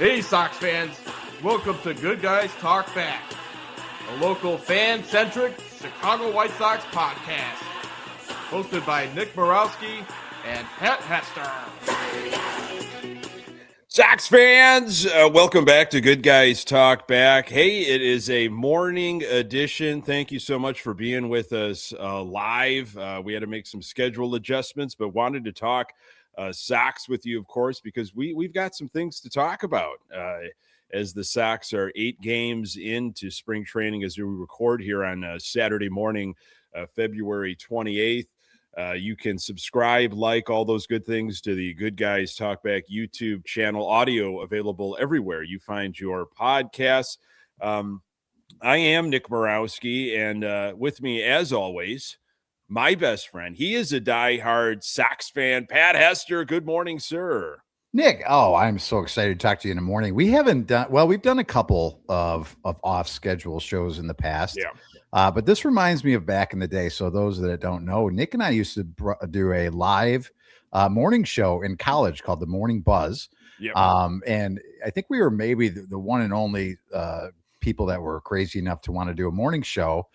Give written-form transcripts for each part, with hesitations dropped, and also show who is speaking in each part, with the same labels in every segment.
Speaker 1: Hey, Sox fans. Welcome to Good Guys Talk Back, a local fan-centric Chicago White Sox podcast, hosted by Nick Murawski and Pat Hester.
Speaker 2: Sox fans, welcome back to Good Guys Talk Back. Hey, it is a morning edition. Thank you so much for being with us live. We had to make some schedule adjustments, but wanted to talk Sox with you, of course, because we've got some things to talk about as the Sox are 8 games into spring training as we record here on Saturday morning, February 28th. You can subscribe, like, all those good things to the Good Guys Talk Back YouTube channel. Audio available everywhere you find your podcasts. I am Nick Murawski, and with me, as always, my best friend. He is a diehard Sox fan, Pat Hester. Good morning, sir.
Speaker 3: Nick, I'm so excited to talk to you in the morning. We've done a couple of off-schedule shows in the past.
Speaker 2: Yeah.
Speaker 3: But this reminds me of back in the day. So those that don't know, Nick and I used to do a live morning show in college called The Morning Buzz.
Speaker 2: Yep.
Speaker 3: And I think we were maybe the one and only people that were crazy enough to want to do a morning show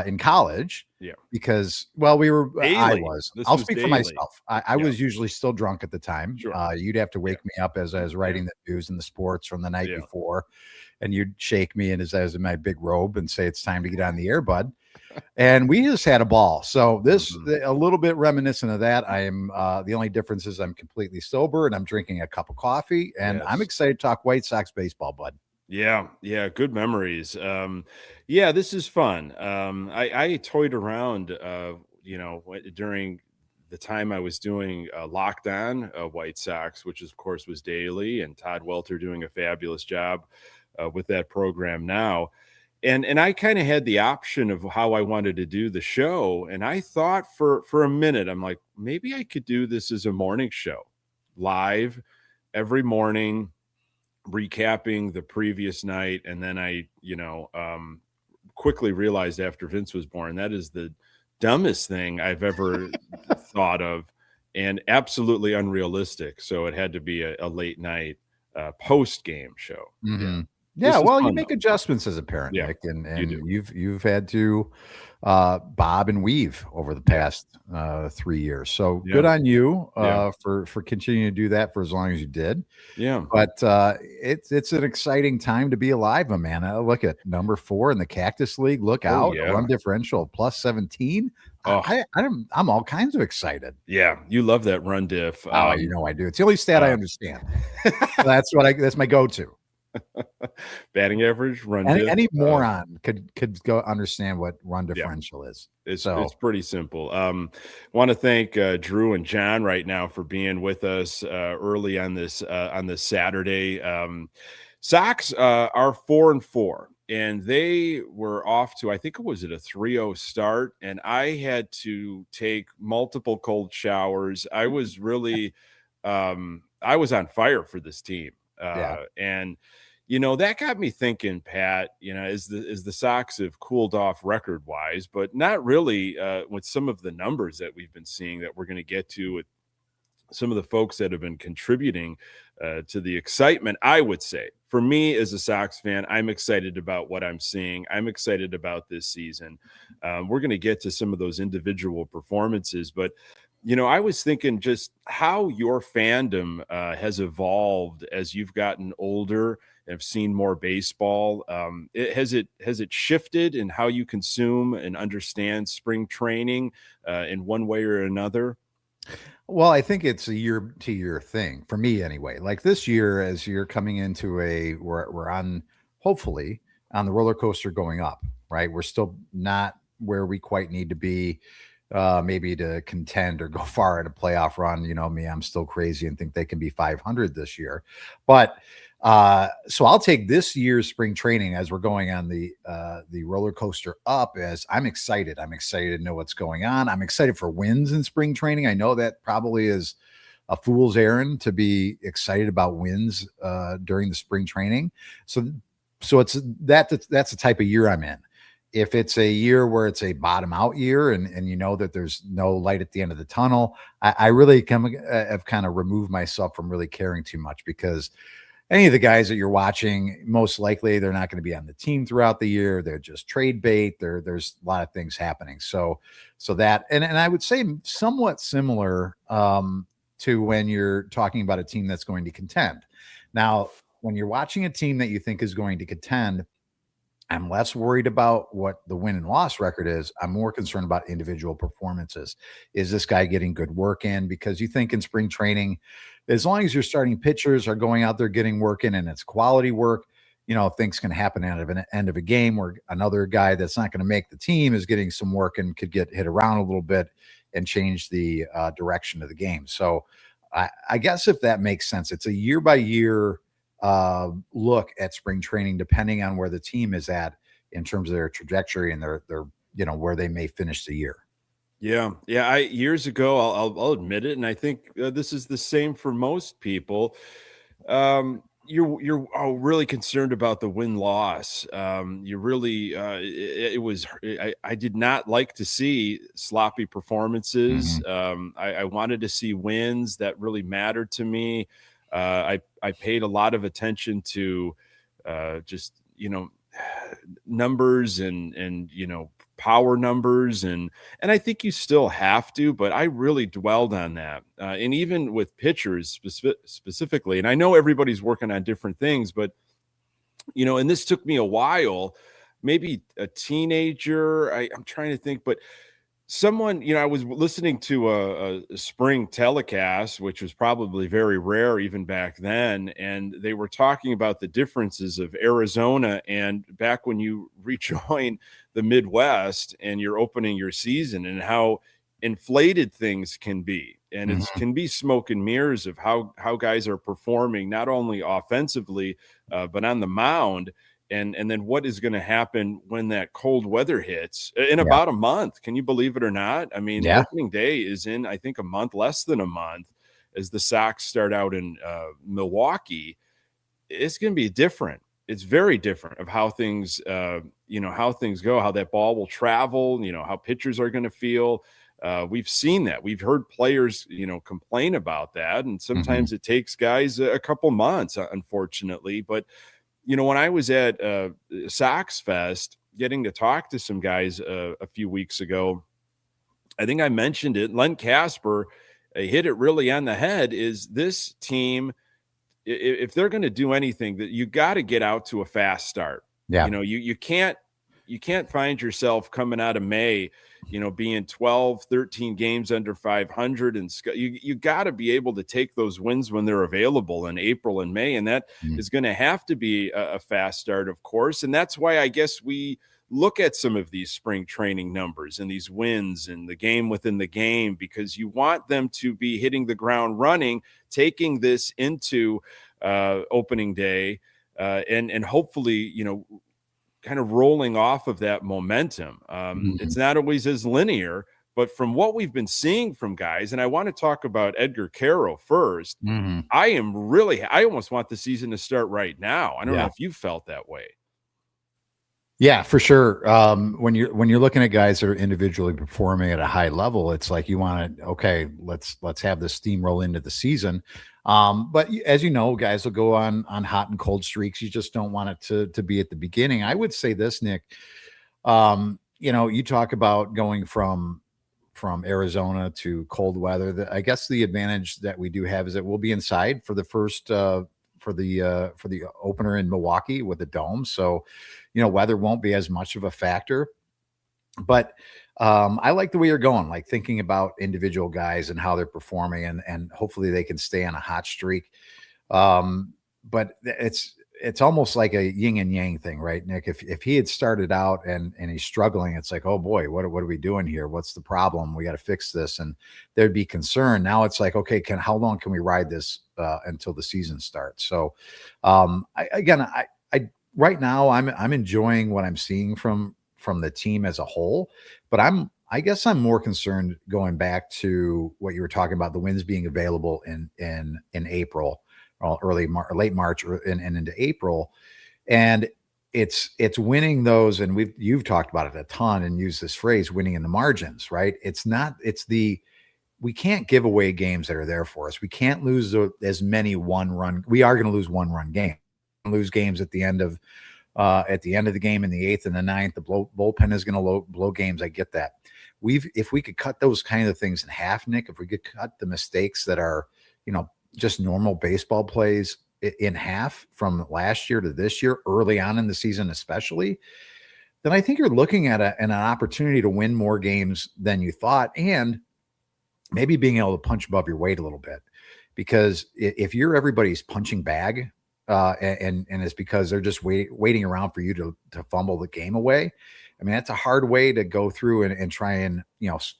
Speaker 3: in college.
Speaker 2: Yeah.
Speaker 3: Because, well,
Speaker 2: Daily.
Speaker 3: I'll speak
Speaker 2: daily.
Speaker 3: for myself. I was usually still drunk at the time.
Speaker 2: Sure.
Speaker 3: You'd have to wake me up as I was writing the news and the sports from the night before. And you'd shake me as I was in my big robe and say, it's time to get on the air, bud. And we just had a ball. So this, a little bit reminiscent of that. I am, the only difference is I'm completely sober and I'm drinking a cup of coffee. And I'm excited to talk White Sox baseball, bud.
Speaker 2: Yeah. Good memories. This is fun. I toyed around, during the time I was doing Locked On White Sox, which of course was daily, and Todd Welter doing a fabulous job with that program now. And I kind of had the option of how I wanted to do the show. And I thought for a minute, I'm like, maybe I could do this as a morning show, live every morning, recapping the previous night. And then I, quickly realized after Vince was born, that is the dumbest thing I've ever thought of and absolutely unrealistic. So it had to be a late night post-game show.
Speaker 3: Mm-hmm. Yeah, well, you make adjustments as a parent,
Speaker 2: Yeah,
Speaker 3: Nick, and
Speaker 2: you
Speaker 3: you've had to bob and weave over the past 3 years. So good on you for continuing to do that for as long as you did.
Speaker 2: Yeah,
Speaker 3: but it's an exciting time to be alive, my man. Look at number 4 in the Cactus League. Look out, run differential plus 17. I'm all kinds of excited.
Speaker 2: Yeah, you love that run diff.
Speaker 3: I do. It's the only stat I understand. That's my go-to.
Speaker 2: Batting average, run
Speaker 3: diff.
Speaker 2: Any
Speaker 3: moron could go understand what run differential is.
Speaker 2: It's pretty simple. Want to thank Drew and John right now for being with us early on this Saturday. Sox are 4-4, and they were off to, I think it was a 3-0 start, and I had to take multiple cold showers. I was really I was on fire for this team. And that got me thinking, Pat, as the Sox have cooled off record wise, but not really with some of the numbers that we've been seeing that we're going to get to with some of the folks that have been contributing to the excitement. I would say for me as a Sox fan, I'm excited about what I'm seeing. I'm excited about this season. We're going to get to some of those individual performances, but I was thinking just how your fandom has evolved as you've gotten older and have seen more baseball. Has it shifted in how you consume and understand spring training in one way or another?
Speaker 3: Well, I think it's a year-to-year thing for me anyway. Like this year, as you're coming into we're on, hopefully, on the roller coaster going up, right? We're still not where we quite need to be. Maybe to contend or go far at a playoff run. You know me, I'm still crazy and think they can be 500 this year. But so I'll take this year's spring training as we're going on the roller coaster up, as I'm excited. I'm excited to know what's going on. I'm excited for wins in spring training. I know that probably is a fool's errand to be excited about wins during the spring training. So it's that's the type of year I'm in. If it's a year where it's a bottom out year and you know that there's no light at the end of the tunnel, I really have kind of removed myself from really caring too much, because any of the guys that you're watching, most likely they're not going to be on the team throughout the year. They're just trade bait. There's a lot of things happening. So that, and I would say somewhat similar to when you're talking about a team that's going to contend. Now, when you're watching a team that you think is going to contend, I'm less worried about what the win and loss record is. I'm more concerned about individual performances. Is this guy getting good work in? Because you think in spring training, as long as your starting pitchers are going out there getting work in and it's quality work, things can happen out of an end of a game where another guy that's not going to make the team is getting some work and could get hit around a little bit and change the direction of the game. So I guess if that makes sense, it's a year by year look at spring training, depending on where the team is at in terms of their trajectory and their where they may finish the year.
Speaker 2: Yeah. Years ago, I'll admit it, and I think this is the same for most people. You're really concerned about the win loss. You really I did not like to see sloppy performances. I wanted to see wins that really mattered to me. I paid a lot of attention to just numbers and power numbers, and I think you still have to, but I really dwelled on that, and even with pitchers specifically. And I know everybody's working on different things, but and this took me a while, maybe a teenager. I'm trying to think, but someone, I was listening to a spring telecast, which was probably very rare even back then. And they were talking about the differences of Arizona and back when you rejoin the Midwest and you're opening your season, and how inflated things can be. And it can be smoke and mirrors of how guys are performing, not only offensively, but on the mound. And then what is going to happen when that cold weather hits in about a month? Can you believe it or not? I mean, opening day is in, I think, a month, less than a month, as the Sox start out in Milwaukee. It's going to be different. It's very different of how things, how things go, how that ball will travel, how pitchers are going to feel. We've seen that. We've heard players, complain about that. And sometimes it takes guys a couple months, unfortunately. But when I was at Sox Fest, getting to talk to some guys a few weeks ago, I think I mentioned it. Len Casper hit it really on the head. Is this team, if they're going to do anything, that you got to get out to a fast start. Yeah, you can't find yourself coming out of May, being 12, 13 games under 500, and you got to be able to take those wins when they're available in April and May, and that is going to have to be a fast start, of course. And that's why I guess we look at some of these spring training numbers and these wins and the game within the game, because you want them to be hitting the ground running, taking this into opening day, and hopefully, kind of rolling off of that momentum. It's not always as linear, but from what we've been seeing from guys, and I want to talk about Edgar Caro first. I almost want the season to start right now. I don't know if you felt that way.
Speaker 3: Yeah, for sure. When you're looking at guys that are individually performing at a high level, it's like you want to, okay, let's have this steamroll into the season. But as you know, guys will go on hot and cold streaks. You just don't want it to be at the beginning. I would say this, Nick. You talk about going from Arizona to cold weather. I guess the advantage that we do have is that we'll be inside for the first for the opener in Milwaukee with a dome. So, weather won't be as much of a factor. But I like the way you're going, like thinking about individual guys and how they're performing, and hopefully they can stay on a hot streak. But it's almost like a yin and yang thing, right, Nick? If he had started out and he's struggling, it's like, oh boy, what are we doing here? What's the problem? We got to fix this, and there'd be concern. Now it's like, okay, how long can we ride this until the season starts? So, I right now I'm enjoying what I'm seeing from the team as a whole, but I guess I'm more concerned going back to what you were talking about, the wins being available in April, or late March and into April. And it's winning those. And you've talked about it a ton and used this phrase, winning in the margins, right? It's we can't give away games that are there for us. We can't lose as many one-run. We are going to lose one-run games. Lose games at the end of the game in the 8th and the 9th. The bullpen is going to blow games. I get that. If we could cut those kind of things in half, Nick, if we could cut the mistakes that are, just normal baseball plays in half from last year to this year, early on in the season, especially, then I think you're looking at an opportunity to win more games than you thought, and maybe being able to punch above your weight a little bit. Because if you're everybody's punching bag, and it's because they're just waiting around for you to fumble the game away, I mean, that's a hard way to go through and try and,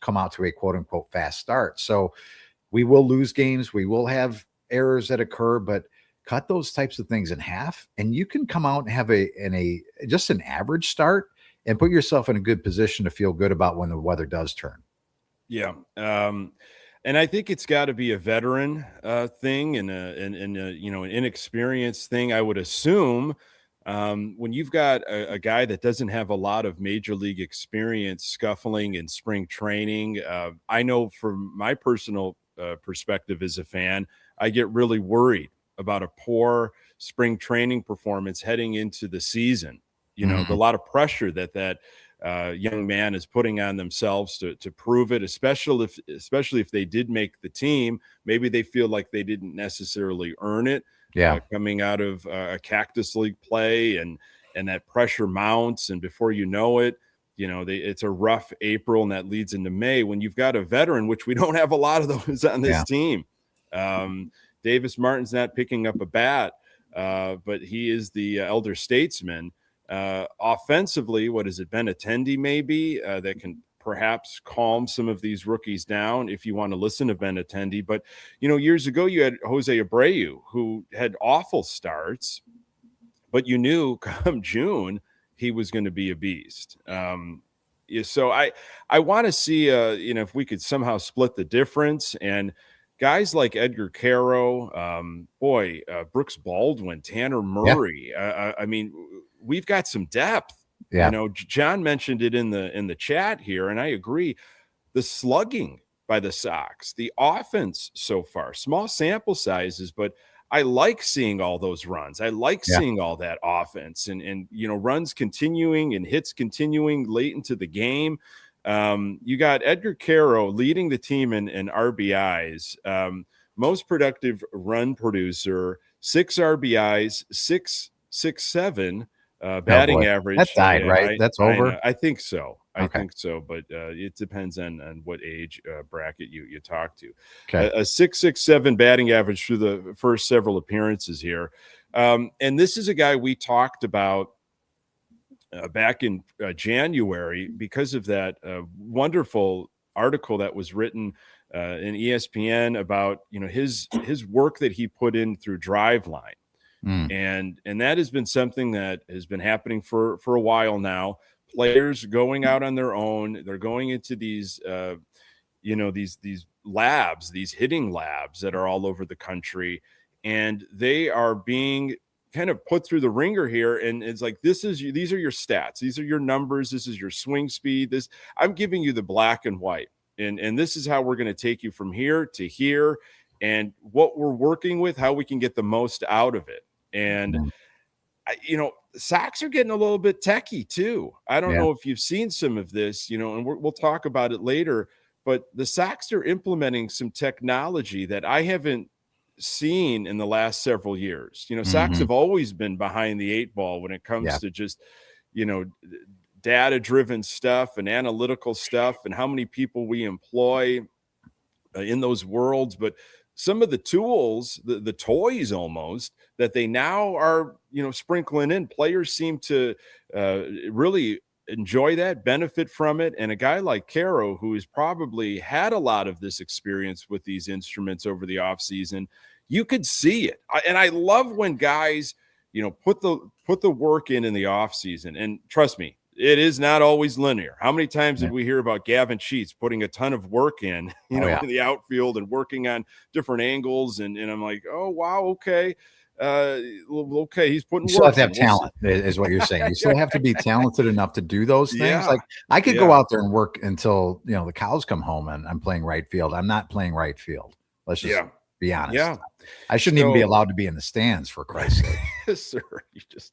Speaker 3: come out to a quote unquote fast start. So we will lose games. We will have errors that occur, but cut those types of things in half, and you can come out and have just an average start and put yourself in a good position to feel good about when the weather does turn.
Speaker 2: Yeah. And I think it's got to be a veteran thing and an inexperienced thing. I would assume when you've got a guy that doesn't have a lot of major league experience scuffling in spring training. I know from my personal perspective as a fan, I get really worried about a poor spring training performance heading into the season. A lot of pressure that young man is putting on themselves to prove it, especially if they did make the team. Maybe they feel like they didn't necessarily earn it. Coming out of a Cactus League play, and that pressure mounts, and before you know it, it's a rough April, and that leads into May when you've got a veteran, which we don't have a lot of those on this team. Davis Martin's not picking up a bat, but he is the elder statesman. Offensively, what is it, Benintendi maybe that can perhaps calm some of these rookies down if you want to listen to Benintendi. But, years ago you had Jose Abreu, who had awful starts, but you knew come June he was going to be a beast. So I want to see, if we could somehow split the difference, and guys like Edgar Caro, Brooks Baldwin, Tanner Murray. I mean, we've got some depth.
Speaker 3: Yeah.
Speaker 2: John mentioned it in the chat here, and I agree. The slugging by the Sox, the offense so far, small sample sizes, but I like seeing all those runs. I like seeing all that offense and runs continuing and hits continuing late into the game. You got Edgar Caro leading the team in RBIs, most productive run producer, 6 RBIs, 6.67 batting average.
Speaker 3: That died, right? That's over.
Speaker 2: I think so. I think so, but it depends on what age bracket you talk to.
Speaker 3: Okay.
Speaker 2: A 6.67 batting average through the first several appearances here, and this is a guy we talked about back in January because of that wonderful article that was written in ESPN about his work that he put in through Driveline. And that has been something that has been happening for a while now. Players going out on their own, they're going into these these labs, these hitting labs that are all over the country, and they are being kind of put through the ringer here. And it's like, these are your stats, these are your numbers, this is your swing speed, I'm giving you the black and white, and this is how we're going to take you from here to here, and what we're working with, how we can get the most out of it. And Sox are getting a little bit techie too. I don't know if you've seen some of this, and we'll talk about it later, but the Sox are implementing some technology that I haven't seen in the last several years. Sox have always been behind the 8 ball when it comes to just, data driven stuff and analytical stuff and how many people we employ in those worlds. But some of the tools, the toys almost, that they now are, sprinkling in, players seem to really enjoy that, benefit from it. And a guy like Caro, who has probably had a lot of this experience with these instruments over the offseason, you could see it. And I love when guys, put the work in the offseason. And trust me, it is not always linear. How many times did we hear about Gavin Sheets putting a ton of work in, in the outfield and working on different angles? And I'm like, oh, wow, okay. okay, he's putting
Speaker 3: You still have
Speaker 2: work
Speaker 3: to have
Speaker 2: in. We'll
Speaker 3: talent, is what you're saying. You still have to be talented enough to do those things.
Speaker 2: Yeah.
Speaker 3: Like I could go
Speaker 2: Yeah.
Speaker 3: out there and work until the cows come home and I'm playing right field. I'm not playing right field. Let's just
Speaker 2: Yeah.
Speaker 3: be honest.
Speaker 2: Yeah.
Speaker 3: I shouldn't even be
Speaker 2: So-
Speaker 3: allowed to be in the stands, for Christ's sake.
Speaker 2: Sir, you just,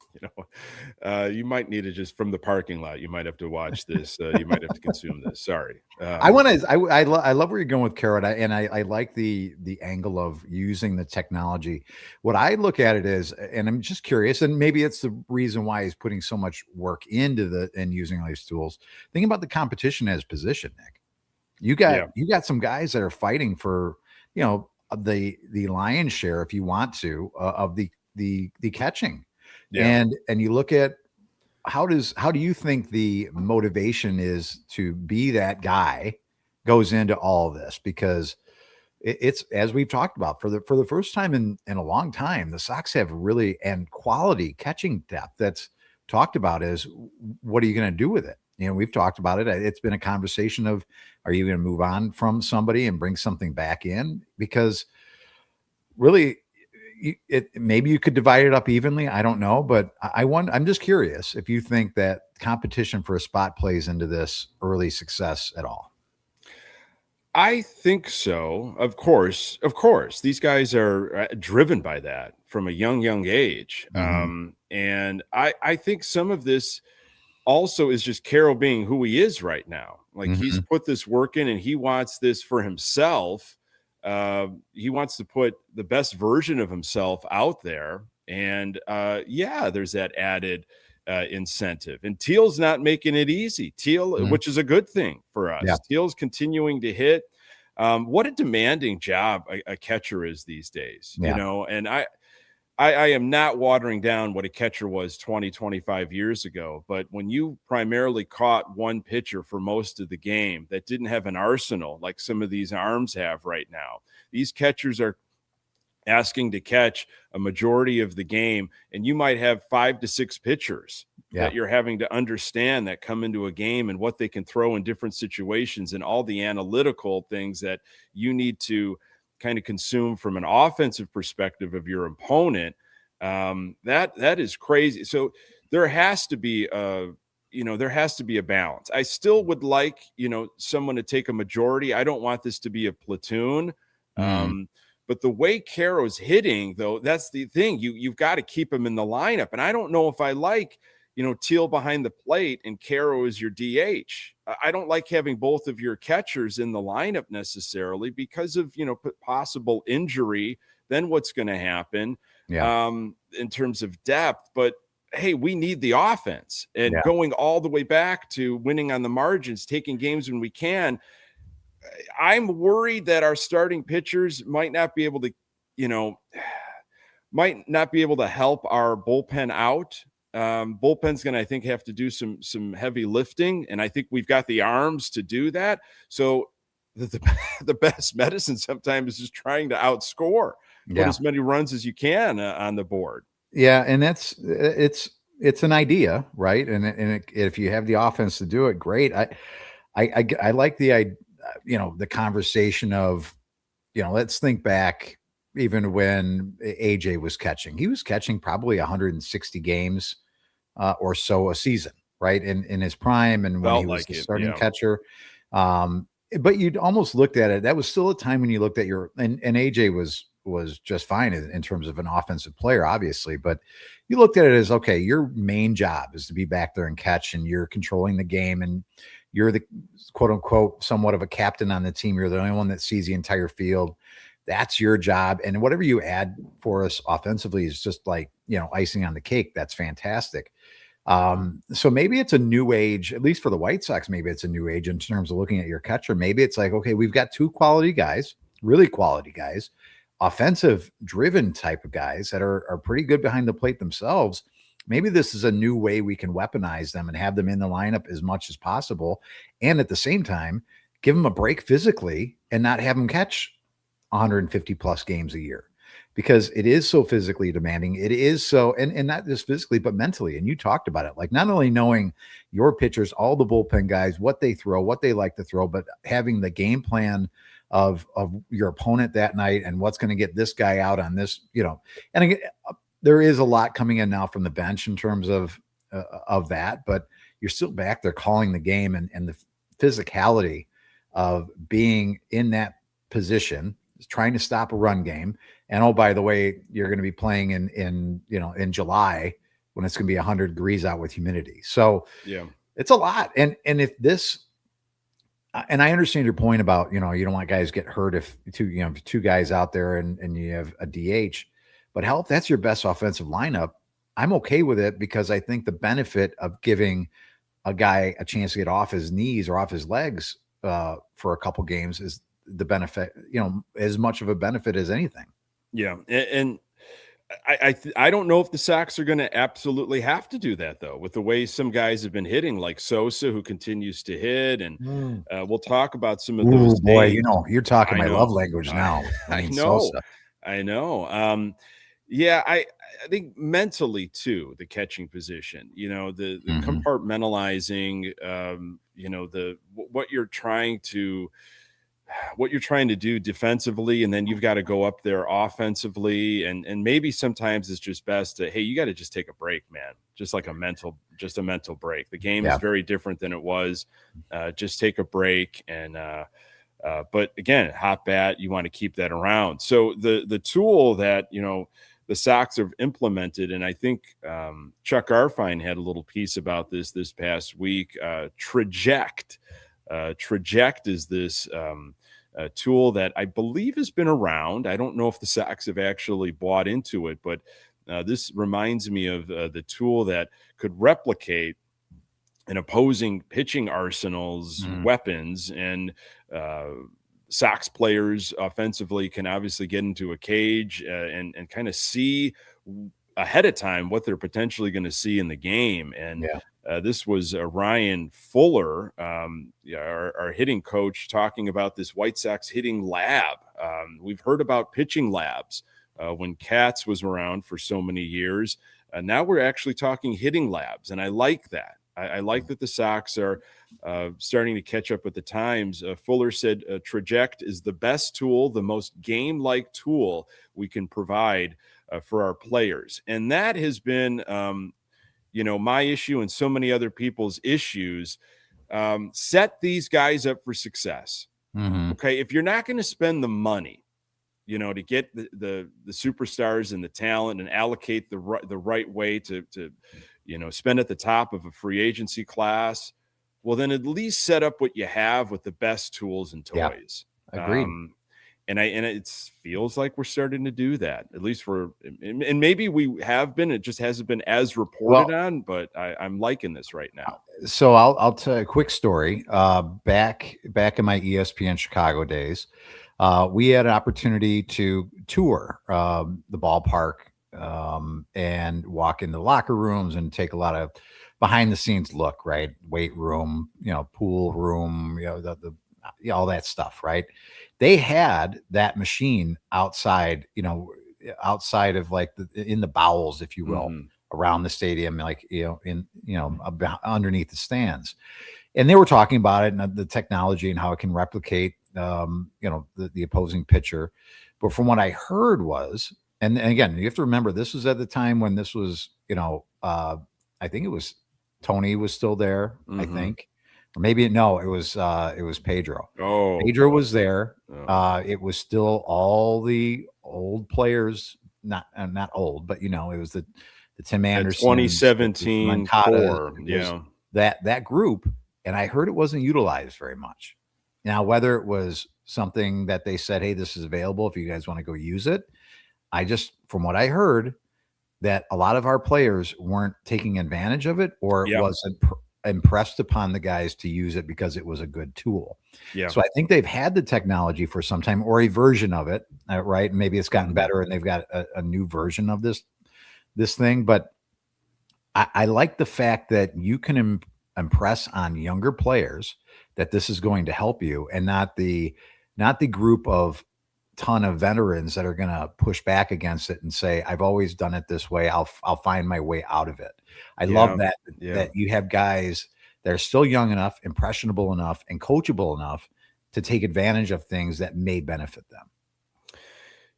Speaker 2: you might need to just from the parking lot. You might have to watch this. You might have to consume this. Sorry.
Speaker 3: I love where you're going with Carrot, and I like the angle of using the technology. What I look at it is, and I'm just curious, and maybe it's the reason why he's putting so much work into and using these tools. Think about the competition as position, Nick. You got some guys that are fighting for the lion's share, if you want to, of the catching.
Speaker 2: Yeah.
Speaker 3: And you look at how do you think the motivation is to be that guy goes into all of this? Because it's, as we've talked about, for the first time in a long time, the Sox have really and quality catching depth that's talked about. Is what are you going to do with it? We've talked about it. It's been a conversation of, are you going to move on from somebody and bring something back in? Because really, maybe you could divide it up evenly. I don't know, but I'm just curious if you think that competition for a spot plays into this early success at all.
Speaker 2: I think so. Of course, these guys are driven by that from a young age.
Speaker 3: Mhm.
Speaker 2: And I think some of this also is just Carroll being who he is right now. Like he's put this work in and he wants this for himself. He wants to put the best version of himself out there. And there's that added incentive. And Teal's not making it easy. Teal, which is a good thing for us.
Speaker 3: Yeah.
Speaker 2: Teal's continuing to hit. What a demanding job a catcher is these days, and I am not watering down what a catcher was 20, 25 years ago. But when you primarily caught one pitcher for most of the game that didn't have an arsenal like some of these arms have right now, these catchers are asking to catch a majority of the game. And you might have 5 to 6 pitchers that you're having to understand that come into a game and what they can throw in different situations and all the analytical things that you need to kind of consume from an offensive perspective of your opponent. That is crazy. So there has to be a balance. I still would like, someone to take a majority. I don't want this to be a platoon. But the way Caro's hitting, though, that's the thing. You've got to keep him in the lineup. And I don't know if I like, Teal behind the plate and Caro is your DH. I don't like having both of your catchers in the lineup necessarily because of, possible injury. Then what's going to happen in terms of depth? But hey, we need the offense and going all the way back to winning on the margins, taking games when we can. I'm worried that our starting pitchers might not be able to, help our bullpen out. Bullpen's going to, I think, have to do some heavy lifting, and I think we've got the arms to do that. So the best medicine sometimes is just trying to outscore, put as many runs as you can on the board. Yeah,
Speaker 3: and it's an idea, right? And if you have the offense to do it, great. I like the idea. The conversation of, let's think back even when AJ was catching. He was catching probably 160 games or so a season, right? In his prime and when he was the starting catcher. But you'd almost looked at it. That was still a time when you looked at and AJ was just fine in terms of an offensive player, obviously. But you looked at it as, okay, your main job is to be back there and catch, and you're controlling the game, and you're the quote unquote somewhat of a captain on the team. You're the only one that sees the entire field. That's your job. And whatever you add for us offensively is just like, icing on the cake. That's fantastic. So maybe it's a new age, at least for the White Sox. Maybe it's a new age in terms of looking at your catcher. Maybe it's like, okay, we've got 2 quality guys, really quality guys, offensive driven type of guys that are pretty good behind the plate themselves. Maybe this is a new way we can weaponize them and have them in the lineup as much as possible. And at the same time, give them a break physically and not have them catch 150 plus games a year, because it is so physically demanding. It is so, and not just physically, but mentally. And you talked about it, like not only knowing your pitchers, all the bullpen guys, what they throw, what they like to throw, but having the game plan of your opponent that night and what's going to get this guy out on this, and again, there is a lot coming in now from the bench in terms of that, but you're still back there calling the game, and the physicality of being in that position, trying to stop a run game. And oh, by the way, you're going to be playing in July when it's going to be 100 degrees out with humidity. So
Speaker 2: yeah,
Speaker 3: it's a lot. And if this, and I understand your point about, you don't want guys get hurt if two guys out there and you have a DH, but hell, if that's your best offensive lineup, I'm okay with it, because I think the benefit of giving a guy a chance to get off his knees or off his legs for a couple games is the benefit, as much of a benefit as anything.
Speaker 2: Yeah. And I don't know if the Sox are going to absolutely have to do that, though, with the way some guys have been hitting, like Sosa, who continues to hit. And we'll talk about some of those.
Speaker 3: Boy, you're talking my love language now.
Speaker 2: I know.
Speaker 3: Sosa.
Speaker 2: I know. Yeah, I think mentally too, the catching position, the compartmentalizing, what you're trying to do defensively, and then you've got to go up there offensively, and maybe sometimes it's just best to, hey, you got to just take a break, man, just like a mental break. The game is very different than it was. Just take a break, and but again, hot bat, you want to keep that around. So the tool that the Sox have implemented, and I think Chuck Arfine had a little piece about this past week. Traject is this tool that I believe has been around. I don't know if the Sox have actually bought into it, but this reminds me of the tool that could replicate an opposing pitching arsenal's weapons, and Sox players offensively can obviously get into a cage and kind of see ahead of time what they're potentially going to see in the game. And this was Ryan Fuller, our hitting coach, talking about this White Sox hitting lab. We've heard about pitching labs when Katz was around for so many years. Now we're actually talking hitting labs, and I like that. I like that the Sox are starting to catch up with the times. Fuller said Traject is the best tool, the most game-like tool we can provide for our players. And that has been, my issue and so many other people's issues. Set these guys up for success. Okay, if you're not going to spend the money, to get the superstars and the talent and allocate the right way to spend at the top of a free agency class, well, then at least set up what you have with the best tools and toys.
Speaker 3: Yeah, agreed.
Speaker 2: And it feels like we're starting to do that. At least and maybe we have been. It just hasn't been as reported on. But I'm liking this right now.
Speaker 3: So I'll tell a quick story. Back in my ESPN Chicago days, we had an opportunity to tour the ballpark and walk in the locker rooms and take a lot of behind the scenes look, right? Weight room, pool room, all that stuff, right? They had that machine outside, outside of like in the bowels, if you will, around the stadium, like, underneath the stands. And they were talking about it and the technology and how it can replicate, the opposing pitcher. But from what I heard was, and again, you have to remember, this was at the time when this was, I think it was Tony was still there, I think. Or maybe it was Pedro.
Speaker 2: Oh,
Speaker 3: Pedro was there. It was still all the old players, not old, but it was the Tim Anderson,
Speaker 2: 2017 core,
Speaker 3: that group. And I heard it wasn't utilized very much. Now, whether it was something that they said, hey, this is available if you guys want to go use it. From what I heard, that a lot of our players weren't taking advantage of it, or it wasn't impressed upon the guys to use it because it was a good tool. Yeah. So I think they've had the technology for some time, or a version of it, right? Maybe it's gotten better and they've got a new version of this thing. But I like the fact that you can impress on younger players that this is going to help you, and not the group of ton of veterans that are going to push back against it and say, I've always done it this way. I'll find my way out of it. I love that you have guys that are still young enough, impressionable enough, and coachable enough to take advantage of things that may benefit them.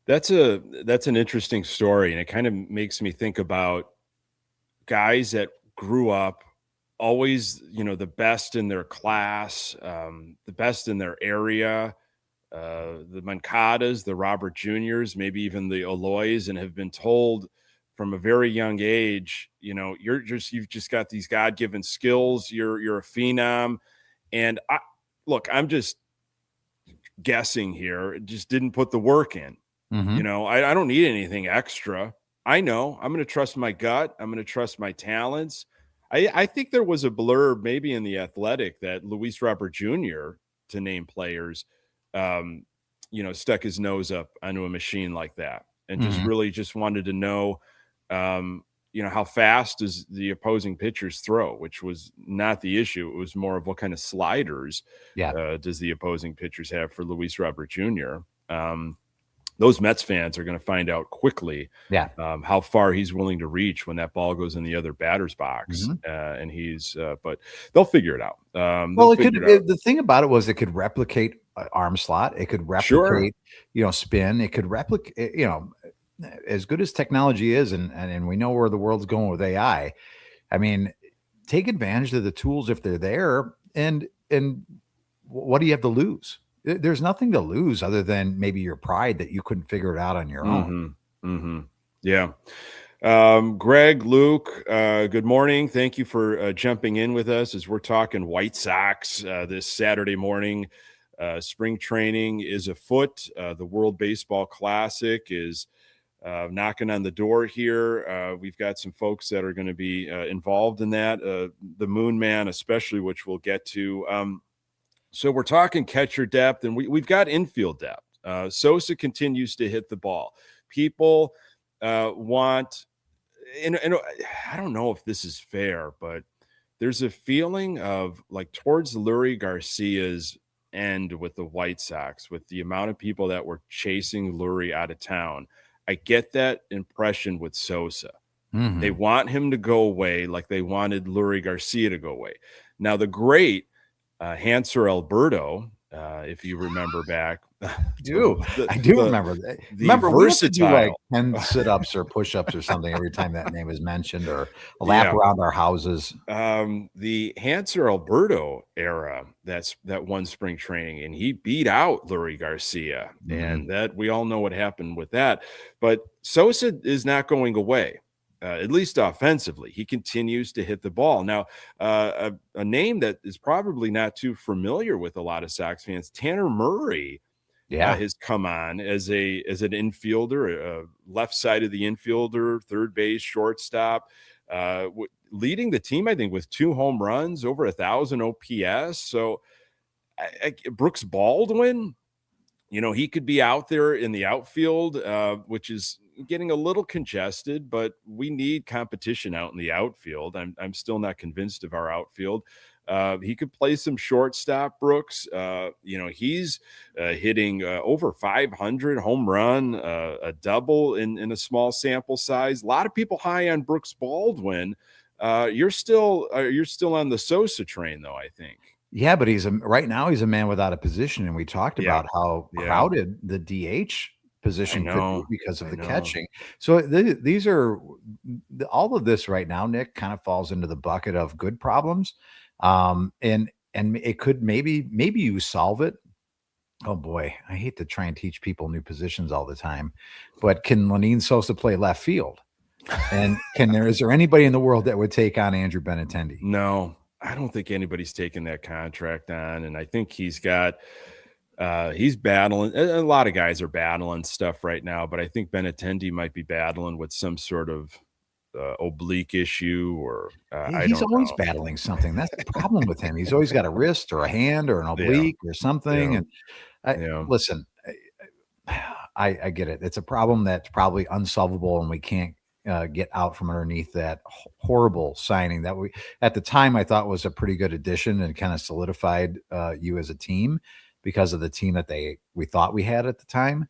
Speaker 2: That's an interesting story, and it kind of makes me think about guys that grew up always, the best in their class, the best in their area, the Mancadas, the Robert Juniors, maybe even the Aloys, and have been told from a very young age, you've just got these God-given skills. You're a phenom. And I'm just guessing here. Just didn't put the work in.
Speaker 3: Mm-hmm.
Speaker 2: I don't need anything extra. I know I'm going to trust my gut. I'm going to trust my talents. I think there was a blurb maybe in The Athletic that Luis Robert Jr., to name players, stuck his nose up onto a machine like that and just wanted to know, how fast does the opposing pitchers throw, which was not the issue. It was more of what kind of sliders does the opposing pitchers have for Luis Robert Jr. Those Mets fans are going to find out quickly how far he's willing to reach when that ball goes in the other batter's box. But they'll figure it out.
Speaker 3: The thing about it was it could replicate arm slot. It could replicate, spin. It could replicate, as good as technology is, and we know where the world's going with AI. I mean, take advantage of the tools if they're there. And what do you have to lose? There's nothing to lose other than maybe your pride that you couldn't figure it out on your own.
Speaker 2: Yeah. Greg, Luke, good morning. Thank you for jumping in with us as we're talking White Sox this Saturday morning. Spring training is afoot. The World Baseball Classic is knocking on the door here. We've got some folks that are going to be involved in that. The Moon Man, especially, which we'll get to. So we're talking catcher depth, and we've got infield depth. Sosa continues to hit the ball. People want, and I don't know if this is fair, but there's a feeling of like towards Lurie Garcia's end with the White Sox, with the amount of people that were chasing Lurie out of town. I get that impression with Sosa. They want him to go away like they wanted Lurie Garcia to go away. Now, the great Hanser Alberto, if you remember back.
Speaker 3: I do remember that. Remember, we used to do like 10 sit-ups or push-ups or something every time that name was mentioned, or a lap around our houses.
Speaker 2: The Hanser Alberto era, that one spring training, and he beat out Lurie Garcia, and that we all know what happened with that. But Sosa is not going away. At least offensively, he continues to hit the ball. Now, a name that is probably not too familiar with a lot of Sox fans, Tanner Murray, has come on as an infielder, left side of the infielder, third base, shortstop, leading the team, I think, with 2 home runs, over 1,000 OPS. So Brooks Baldwin, he could be out there in the outfield, which is getting a little congested, but we need competition out in the outfield. I'm still not convinced of our outfield. He could play some shortstop, Brooks. He's hitting over 500 home run, a double in a small sample size. A lot of people high on Brooks Baldwin. You're still on the Sosa train, though, I think.
Speaker 3: Yeah, but right now he's a man without a position, and we talked about how crowded the DH position could be because of the catching. So these are all of this right now, Nick, kind of falls into the bucket of good problems. And it could maybe you solve it. Oh boy, I hate to try and teach people new positions all the time, but can Lenine Sosa play left field? And is there anybody in the world that would take on Andrew Benintendi?
Speaker 2: No, I don't think anybody's taking that contract on. And I think he's battling. A lot of guys are battling stuff right now, but I think Benintendi might be battling with some sort of oblique issue, or
Speaker 3: he's always battling something. That's the problem with him. He's always got a wrist or a hand or an oblique or something. And listen, I get it. It's a problem that's probably unsolvable, and we can't get out from underneath that horrible signing that we, at the time, I thought was a pretty good addition and kind of solidified you as a team because of the team that we thought we had at the time.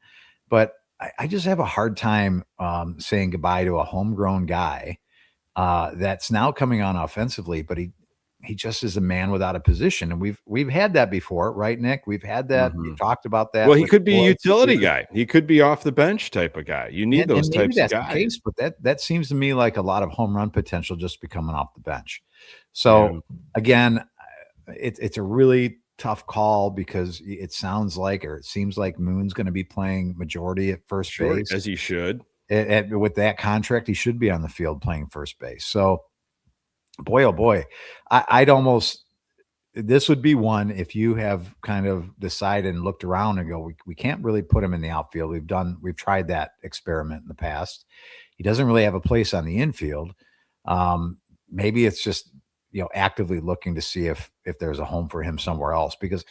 Speaker 3: But I just have a hard time saying goodbye to a homegrown guy that's now coming on offensively, but he just is a man without a position. And we've had that before, right, Nick? We've had that. We talked about that.
Speaker 2: Well, he could be a utility guy. He could be off the bench type of guy. You need those
Speaker 3: maybe
Speaker 2: types of
Speaker 3: that's
Speaker 2: guys.
Speaker 3: the case, but that seems to me like a lot of home run potential just becoming off the bench. So again, it's a really tough call because it sounds like, or it seems like Moon's going to be playing majority at first base,
Speaker 2: as he should.
Speaker 3: With that contract, he should be on the field playing first base. So, boy, oh boy, I'd almost, this would be one if you have kind of decided and looked around and go, we can't really put him in the outfield. We've tried that experiment in the past. He doesn't really have a place on the infield. Maybe it's just, actively looking to see if there's a home for him somewhere else, because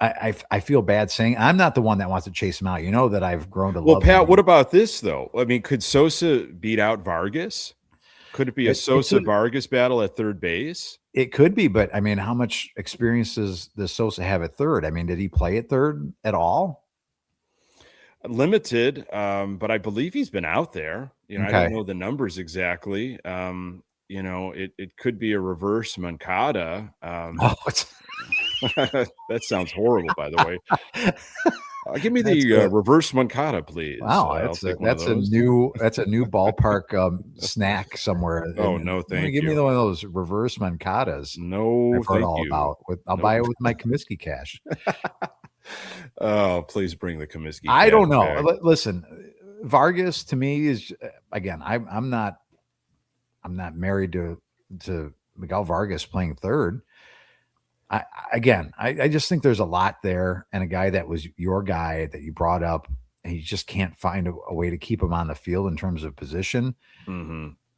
Speaker 3: I feel bad saying I'm not the one that wants to chase him out. You know that I've grown to love him.
Speaker 2: Well, Pat, what about this though? I mean, could Sosa beat out Vargas? Could it be a Sosa-Vargas battle at third base?
Speaker 3: It could be, but I mean, how much experience does Sosa have at third? I mean, did he play at third at all?
Speaker 2: Limited, but I believe he's been out there. I don't know the numbers exactly. It could be a reverse Moncada. That sounds horrible, by the way. Give me the reverse Moncada, please.
Speaker 3: Wow, that's a new ballpark snack somewhere.
Speaker 2: Oh, no, thank you.
Speaker 3: Give me one of those reverse Moncadas.
Speaker 2: No,
Speaker 3: I've heard all about. I'll buy it with my Comiskey cash.
Speaker 2: Oh, please bring the Comiskey.
Speaker 3: I don't know. Back. Listen, Vargas to me is, again, I'm not married to Miguel Vargas playing third. I just think there's a lot there, and a guy that was your guy that you brought up, and you just can't find a way to keep him on the field in terms of position.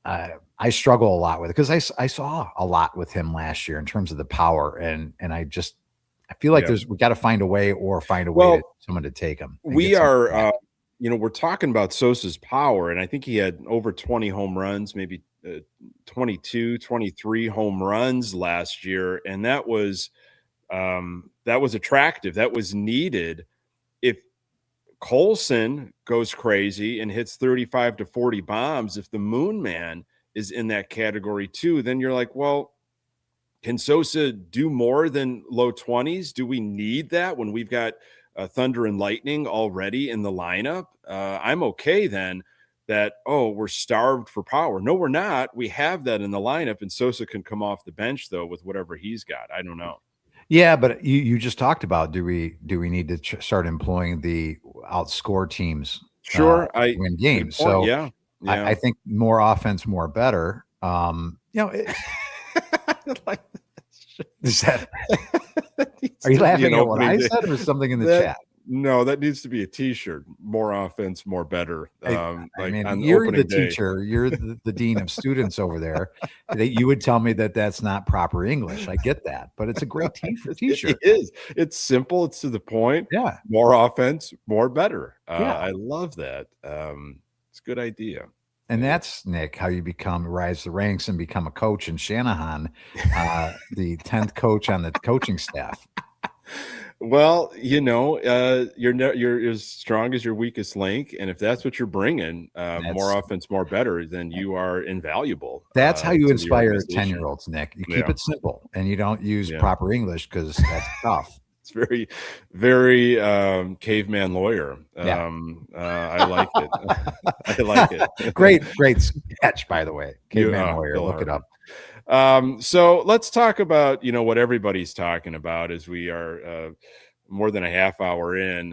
Speaker 3: I struggle a lot with it because I saw a lot with him last year in terms of the power, and I feel like we got to find a way to someone to take him.
Speaker 2: We are, we're talking about Sosa's power, and I think he had over 20 home runs, maybe 22, 23 home runs last year. And that was attractive. That was needed. If Colson goes crazy and hits 35 to 40 bombs, if the Moon Man is in that category too, then you're like, well, can Sosa do more than low 20s? Do we need that when we've got Thunder and Lightning already in the lineup? I'm okay then that, we're starved for power. No, we're not. We have that in the lineup, and Sosa can come off the bench, though, with whatever he's got. I don't know.
Speaker 3: Yeah, but you just talked about, do we need to start employing the outscore teams?
Speaker 2: Sure.
Speaker 3: Win games. So
Speaker 2: yeah.
Speaker 3: I think more offense, more better. Is that, are you laughing at what I said, or something in the chat?
Speaker 2: No, that needs to be a t-shirt. More offense, more better.
Speaker 3: You're the teacher. You're the dean of students over there. You would tell me that that's not proper English. I get that, but it's a great t-shirt.
Speaker 2: It is. It's simple. It's to the point.
Speaker 3: Yeah.
Speaker 2: More offense, more better. I love that. It's a good idea.
Speaker 3: And that's, Nick, how you rise the ranks and become a coach in Shanahan, the 10th coach on the coaching staff.
Speaker 2: Well, you're as strong as your weakest link, and if that's what you're bringing, more offense, more better, then you are invaluable.
Speaker 3: That's how you inspire 10-year-olds, Nick. You keep it simple, and you don't use proper English because that's tough.
Speaker 2: It's very, very caveman lawyer. I like it. I like it.
Speaker 3: Great sketch, by the way. Caveman lawyer. Look it up.
Speaker 2: So let's talk about, what everybody's talking about as we are more than a half hour in,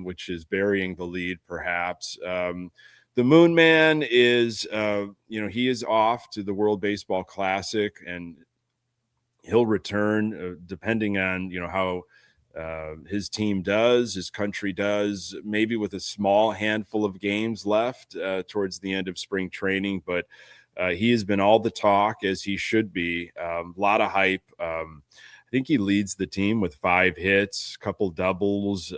Speaker 2: which is burying the lead, perhaps. The Moon Man is, he is off to the World Baseball Classic, and he'll return depending on, how his team does, his country does, maybe with a small handful of games left towards the end of spring training, but he has been all the talk, as he should be. A lot of hype. I think he leads the team with 5 hits, a couple doubles,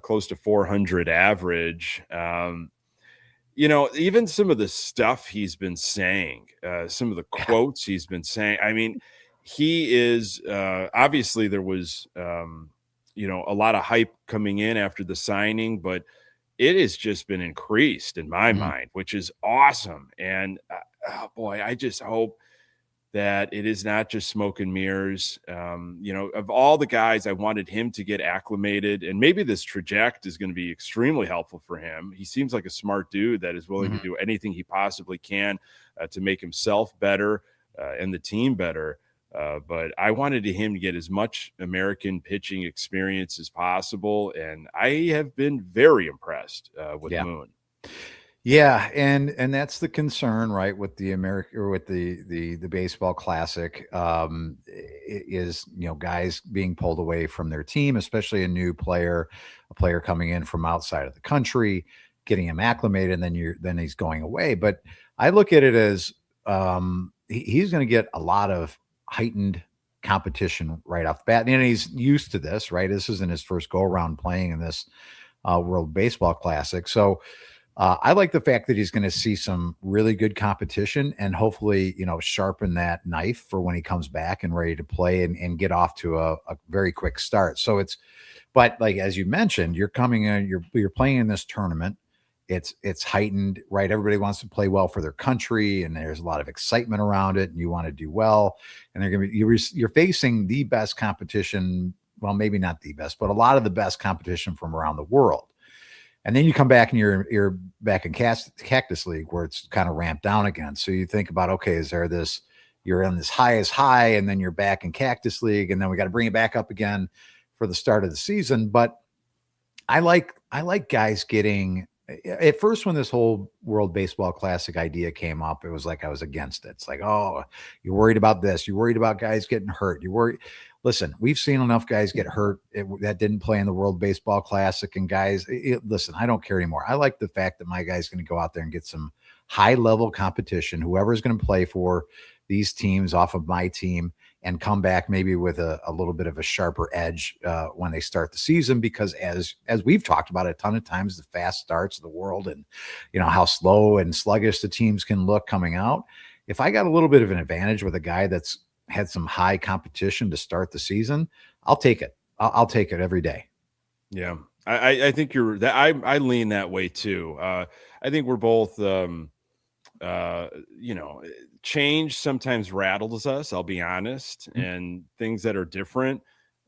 Speaker 2: close to 400 average. Even some of the stuff he's been saying, some of the quotes he's been saying. I mean, he is obviously there was, a lot of hype coming in after the signing, but it has just been increased in my mind, which is awesome. And boy, I just hope that it is not just smoke and mirrors. Of all the guys, I wanted him to get acclimated, and maybe this trajectory is going to be extremely helpful for him. He seems like a smart dude that is willing to do anything he possibly can to make himself better and the team better. But I wanted him to get as much American pitching experience as possible, and I have been very impressed with Moon.
Speaker 3: Yeah, and that's the concern, right? With the the baseball classic, is guys being pulled away from their team, especially a player coming in from outside of the country, getting him acclimated, and then he's going away. But I look at it as he's going to get a lot of heightened competition right off the bat, and he's used to this, right? This isn't his first go around playing in this World Baseball Classic, so. I like the fact that he's going to see some really good competition and hopefully, sharpen that knife for when he comes back and ready to play and get off to a very quick start. So but like, as you mentioned, you're coming in, you're playing in this tournament. It's heightened, right? Everybody wants to play well for their country, and there's a lot of excitement around it, and you want to do well. And you're facing the best competition. Well, maybe not the best, but a lot of the best competition from around the world. And then you come back and you're back in Cactus League where it's kind of ramped down again. So you think about, okay, you're in this highest high, and then you're back in Cactus League, and then we got to bring it back up again for the start of the season. But I like guys getting, at first when this whole World Baseball Classic idea came up, it was like I was against it. It's like, oh, you're worried about this. You're worried about guys getting hurt. Listen, we've seen enough guys get hurt that didn't play in the World Baseball Classic. And guys, listen, I don't care anymore. I like the fact that my guy's going to go out there and get some high-level competition, whoever's going to play for these teams off of my team, and come back maybe with a little bit of a sharper edge when they start the season. Because as we've talked about a ton of times, the fast starts of the world and, how slow and sluggish the teams can look coming out. If I got a little bit of an advantage with a guy that's had some high competition to start the season, I'll take it. I'll take it every day.
Speaker 2: Yeah. I think I lean that way too. I think we're both, change sometimes rattles us, I'll be honest, and things that are different,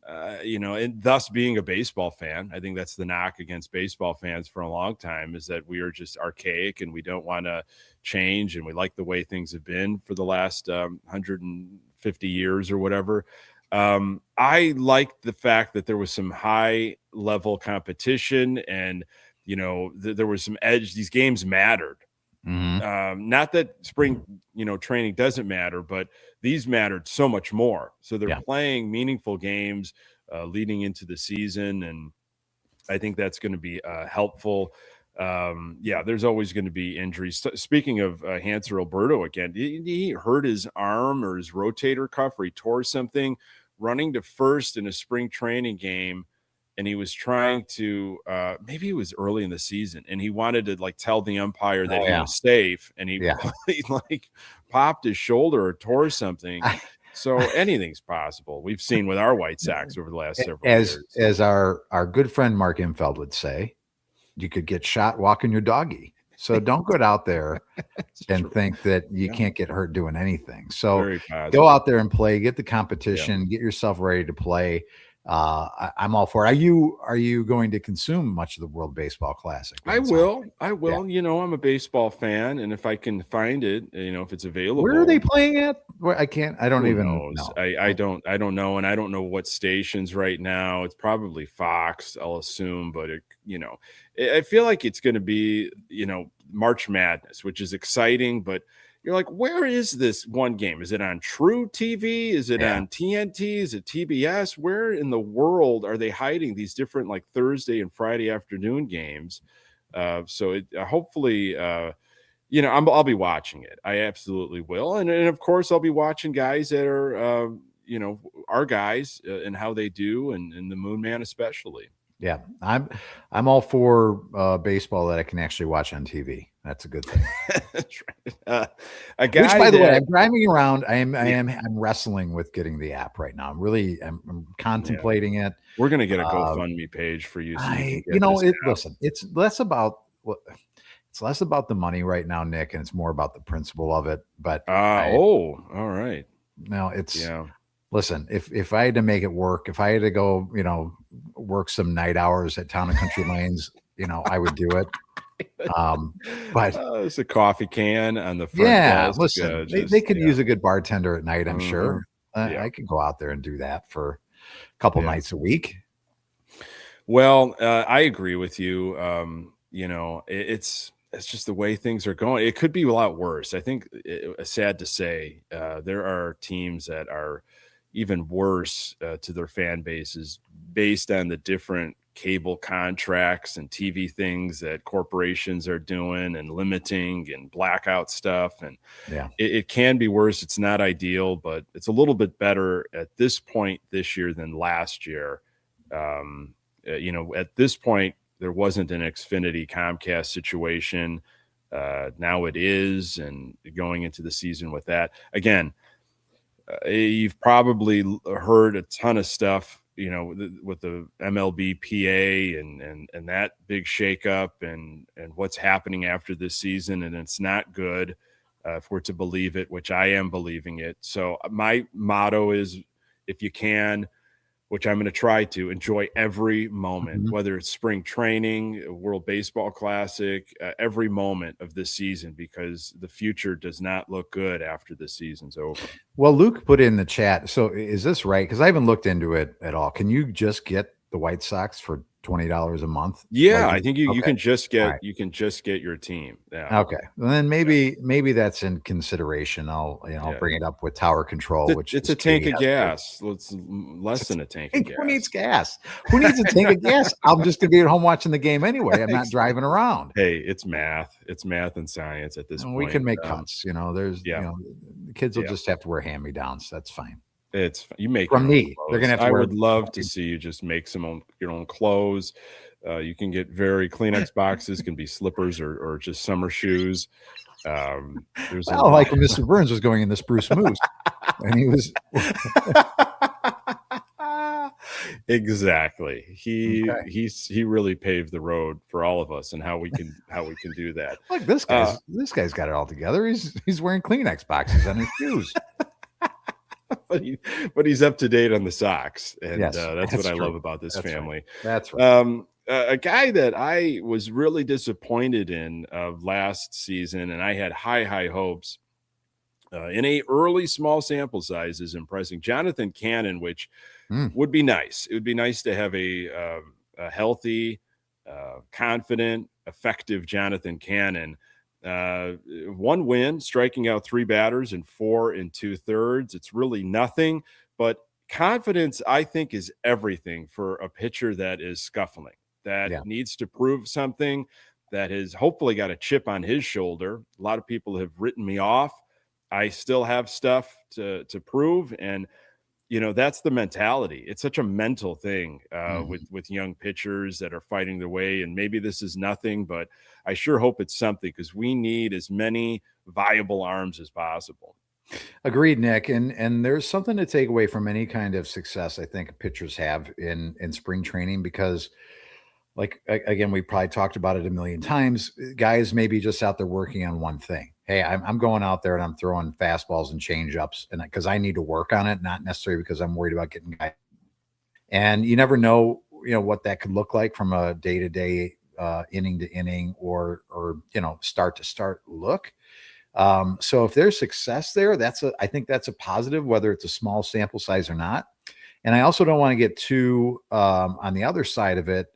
Speaker 2: and thus being a baseball fan, I think that's the knock against baseball fans for a long time, is that we are just archaic and we don't want to change, and we like the way things have been for the last 150 years or whatever. I like the fact that there was some high level competition, and there was some edge. These games mattered. Not that spring training doesn't matter, but these mattered so much more. So they're playing meaningful games leading into the season, and I think that's going to be helpful. There's always going to be injuries. Speaking of Hanser Alberto again, he hurt his arm or his rotator cuff, or he tore something running to first in a spring training game. And he was trying to, maybe it was early in the season, and he wanted to tell the umpire that he was safe, and he popped his shoulder or tore something. So anything's possible. We've seen with our White Sox over the last several years.
Speaker 3: As our good friend Mark Infeld would say, you could get shot walking your doggy. So don't go out there and think that you can't get hurt doing anything. So go out there and play, get the competition, get yourself ready to play. I'm all for it. Are you going to consume much of the World Baseball Classic?
Speaker 2: I will. Yeah. I'm a baseball fan, and if I can find it, if it's available.
Speaker 3: Where are they playing at? I don't even know.
Speaker 2: I don't know, and I don't know what stations right now. It's probably Fox, I'll assume, but I feel like it's going to be, March Madness, which is exciting, but you're like, where is this one game? Is it on True TV? Is it on TNT? Is it TBS? Where in the world are they hiding these different Thursday and Friday afternoon games? So hopefully, I'll be watching it. I absolutely will. And of course, I'll be watching guys that are, our guys and how they do, and the Moon Man especially.
Speaker 3: Yeah, I'm all for baseball that I can actually watch on TV. That's a good thing.
Speaker 2: That's right.
Speaker 3: Which, by the way, I'm driving around. I'm wrestling with getting the app right now. I'm contemplating it.
Speaker 2: We're gonna get a GoFundMe page for you.
Speaker 3: Listen, it's less about the money right now, Nick, and it's more about the principle of it. But
Speaker 2: all right.
Speaker 3: No, it's
Speaker 2: Yeah.
Speaker 3: listen, if I had to make it work, if I had to go, work some night hours at Town and Country Lanes, I would do it. But
Speaker 2: It's a coffee can on the front
Speaker 3: yeah,
Speaker 2: desk.
Speaker 3: listen, they
Speaker 2: Just
Speaker 3: could
Speaker 2: yeah.
Speaker 3: use a good bartender at night, I'm
Speaker 2: Mhm.
Speaker 3: sure.
Speaker 2: Yeah.
Speaker 3: I could go out there and do that for a couple
Speaker 2: Yeah.
Speaker 3: nights a week.
Speaker 2: Well, I agree with you. It's just the way things are going. It could be a lot worse. I think sad to say, there are teams that are even worse to their fan bases based on the different cable contracts and TV things that corporations are doing and limiting and blackout stuff. And
Speaker 3: Yeah.
Speaker 2: it can be worse. It's not ideal, but it's a little bit better at this point this year than last year. At this point, there wasn't an Xfinity Comcast situation. Now it is, and going into the season with that. Again, you've probably heard a ton of stuff, with the MLB and that big shakeup and what's happening after this season, and it's not good if we're to believe it, which I am believing it. So my motto is, if you can, which I'm going to try to enjoy every moment,
Speaker 3: Mhm.
Speaker 2: whether it's spring training, World Baseball Classic, every moment of this season, because the future does not look good after the season's over.
Speaker 3: Well, Luke put in the chat. So is this right? Because I haven't looked into it at all. Can you just get the White Sox for $20 a month?
Speaker 2: Yeah, I think you
Speaker 3: Okay.
Speaker 2: can just
Speaker 3: All
Speaker 2: get
Speaker 3: right.
Speaker 2: your team. Yeah.
Speaker 3: Okay. Well, then maybe that's in consideration. I'll
Speaker 2: Yeah.
Speaker 3: bring it up with Tower Control, which
Speaker 2: It's
Speaker 3: is
Speaker 2: a tank
Speaker 3: Katie
Speaker 2: of
Speaker 3: Hester.
Speaker 2: gas. It's less than a tank of gas.
Speaker 3: Who needs gas? Who needs a tank of gas? I'm just going to be at home watching the game anyway. I'm not driving around.
Speaker 2: Hey, it's math. It's math and science at this
Speaker 3: And
Speaker 2: point.
Speaker 3: we can make cuts. There's,
Speaker 2: yeah.
Speaker 3: The kids will
Speaker 2: Yeah.
Speaker 3: just have to wear hand-me-downs. That's fine.
Speaker 2: You make
Speaker 3: From
Speaker 2: your own
Speaker 3: me. They're
Speaker 2: clothes.
Speaker 3: gonna have to
Speaker 2: I
Speaker 3: wear
Speaker 2: would love to see you just make your own clothes. You can get Kleenex boxes, can be slippers or just summer shoes. There's
Speaker 3: Well, like when Mr. Burns was going in the Spruce Moose, and he was
Speaker 2: exactly.
Speaker 3: Okay.
Speaker 2: He really paved the road for all of us and how we can do that.
Speaker 3: Look, this guy's got it all together. He's wearing Kleenex boxes on his shoes.
Speaker 2: But he's up to date on the Sox, and
Speaker 3: Yes,
Speaker 2: that's what I
Speaker 3: true.
Speaker 2: love about this
Speaker 3: That's
Speaker 2: family.
Speaker 3: Right. That's right.
Speaker 2: A guy that I was really disappointed in last season, and I had high hopes in a early small sample size, is impressing. Jonathan Cannon, which would be nice. It would be nice to have a healthy, confident, effective Jonathan Cannon. One win, striking out 3 batters in 4 2/3. It's really nothing, but confidence, I think, is everything for a pitcher that is scuffling, that needs to prove something, that has hopefully got a chip on his shoulder. A lot of people have written me off. I still have stuff to prove, and that's the mentality. It's such a mental thing with young pitchers that are fighting their way. And maybe this is nothing, but I sure hope it's something, because we need as many viable arms as possible.
Speaker 3: Agreed, Nick. And there's something to take away from any kind of success I think pitchers have in spring training, because like, again, we probably talked about it a million times. Guys may be just out there working on one thing. Hey, I'm going out there and I'm throwing fastballs and change-ups, and because I need to work on it, not necessarily because I'm worried about getting guys. And you never know, what that could look like from a day-to-day, inning to inning, or start to start look. So if there's success there, I think that's a positive, whether it's a small sample size or not. And I also don't want to get too on the other side of it,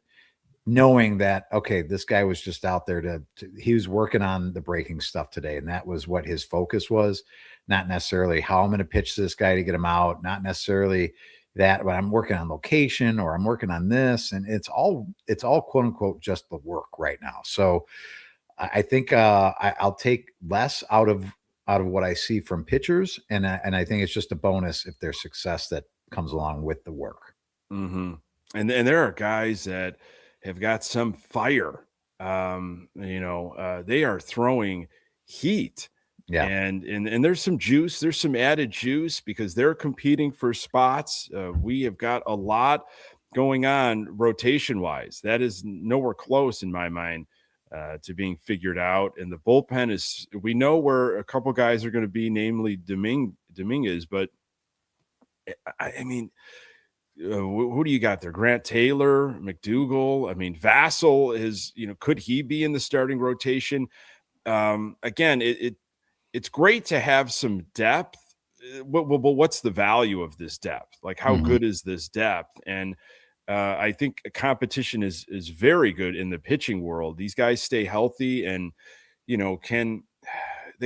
Speaker 3: knowing that, okay, this guy was just out there he was working on the breaking stuff today, and that was what his focus was, not necessarily how I'm going to pitch this guy to get him out, not necessarily that, but I'm working on location, or I'm working on this, and it's all quote unquote just the work right now. So I think I'll take less out of what I see from pitchers, and I think it's just a bonus if there's success that comes along with the work.
Speaker 2: Mm-hmm. And there are guys that have got some fire. They are throwing heat.
Speaker 3: Yeah.
Speaker 2: And there's some juice. There's some added juice because they're competing for spots. We have got a lot going on rotation wise. That is nowhere close in my mind to being figured out. And the bullpen we know where a couple guys are going to be, namely Dominguez, but I mean, who do you got there? Grant Taylor, McDougal. I mean, Vassell is, could he be in the starting rotation? Again, it's great to have some depth. But what's the value of this depth? Like, how good is this depth? And I think competition is very good in the pitching world. These guys stay healthy, and they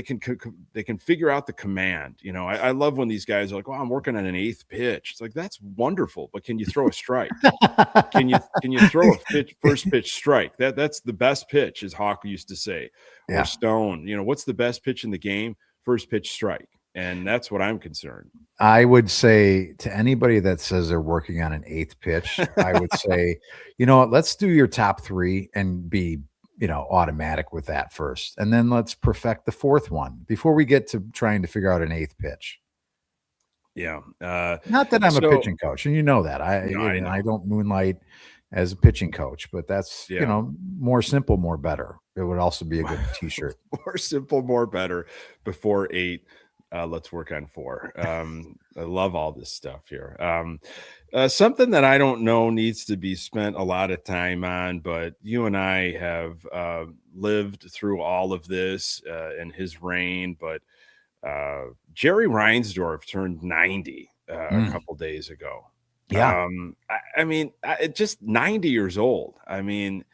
Speaker 2: can figure out the command. I love when these guys are like, "Oh, I'm working on an 8th pitch." It's like, that's wonderful, but can you throw a strike? Can you throw a first pitch strike? That's the best pitch, as Hawk used to say, or Stone. What's the best pitch in the game? First pitch strike. And that's what I'm concerned.
Speaker 3: I would say to anybody that says they're working on an 8th pitch, I would say, let's do your top 3 and be, automatic with that first. And then let's perfect the 4th one before we get to trying to figure out an 8th pitch.
Speaker 2: Yeah.
Speaker 3: Not that I'm a pitching coach, and that. I don't moonlight as a pitching coach, but that's, more simple, more better. It would also be a good t-shirt.
Speaker 2: More simple, more better before 8. Let's work on 4. I love all this stuff here. Something that I don't know needs to be spent a lot of time on, but you and I have lived through all of this in his reign. But Jerry Reinsdorf turned 90 a couple days ago.
Speaker 3: Yeah.
Speaker 2: I mean, just 90 years old. I mean,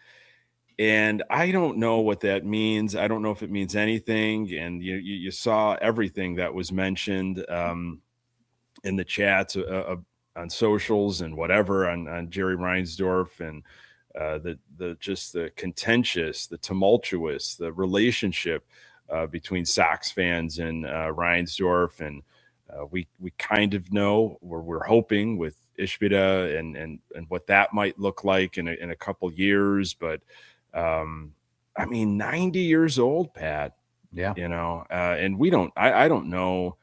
Speaker 2: and I don't know what that means. I don't know if it means anything. And you saw everything that was mentioned in the chats on socials and whatever on Jerry Reinsdorf, and the contentious, the tumultuous, the relationship between Sox fans and Reinsdorf. And we kind of know, or we're hoping, with Ishbida and what that might look like in a couple years. But I mean, 90 years old, Pat.
Speaker 3: Yeah.
Speaker 2: And I don't know.